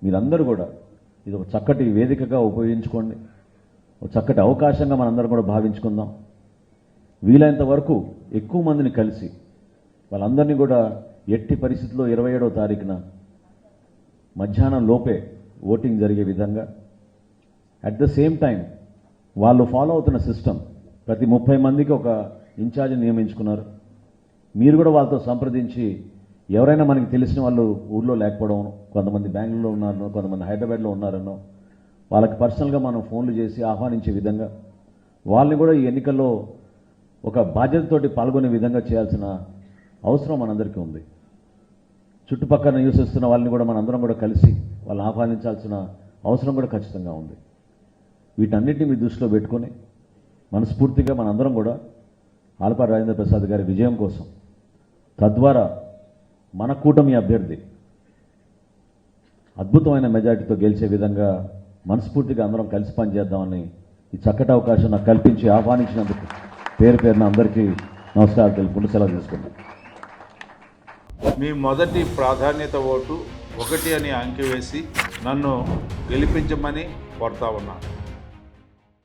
మీరందరూ కూడా ఇది ఒక చక్కటి వేదికగా ఉపయోగించుకోండి, ఒక చక్కటి అవకాశంగా మనందరం కూడా భావించుకుందాం. వీలైనంత వరకు ఎక్కువ మందిని కలిసి వాళ్ళందరినీ కూడా ఎట్టి పరిస్థితుల్లో 27వ తారీఖున మధ్యాహ్నం లోపే ఓటింగ్ జరిగే విధంగా, అట్ ద సేమ్ టైం వాళ్ళు ఫాలో అవుతున్న సిస్టమ్, ప్రతి 30 మందికి ఒక ఇన్ఛార్జ్ నియమించుకున్నారు. మీరు కూడా వాళ్ళతో సంప్రదించి ఎవరైనా మనకి తెలిసిన వాళ్ళు ఊర్లో లేకపోవడం, కొంతమంది బెంగళూరులో ఉన్నారనో, కొంతమంది హైదరాబాద్లో ఉన్నారనో, వాళ్ళకి పర్సనల్గా మనం ఫోన్లు చేసి ఆహ్వానించే విధంగా వాళ్ళని కూడా ఈ ఎన్నికల్లో ఒక బాధ్యతతోటి పాల్గొనే విధంగా చేయాల్సిన అవసరం మనందరికీ ఉంది. చుట్టుపక్కల నివసిస్తున్న వాళ్ళని కూడా మనందరం కూడా కలిసి వాళ్ళని ఆహ్వానించాల్సిన అవసరం కూడా ఖచ్చితంగా ఉంది. వీటన్నిటిని మీ దృష్టిలో పెట్టుకొని మనస్ఫూర్తిగా మనందరం కూడా ఆలపాటి రాజేంద్ర ప్రసాద్ గారి విజయం కోసం, తద్వారా మన కూటమి అభ్యర్థి అద్భుతమైన మెజార్టీతో గెలిచే విధంగా మనస్ఫూర్తిగా అందరం కలిసి పనిచేద్దామని ఈ చక్కటి అవకాశం నాకు కల్పించి ఆహ్వానించినందుకు పేరు పేరున అందరికీ నమస్కారాలు తెలుపుకుంటూ సెలవు తీసుకున్నాను. మీ మొదటి ప్రాధాన్యత ఓటు 1 అని అంకె వేసి నన్ను గెలిపించమని కోరుతా ఉన్నాను.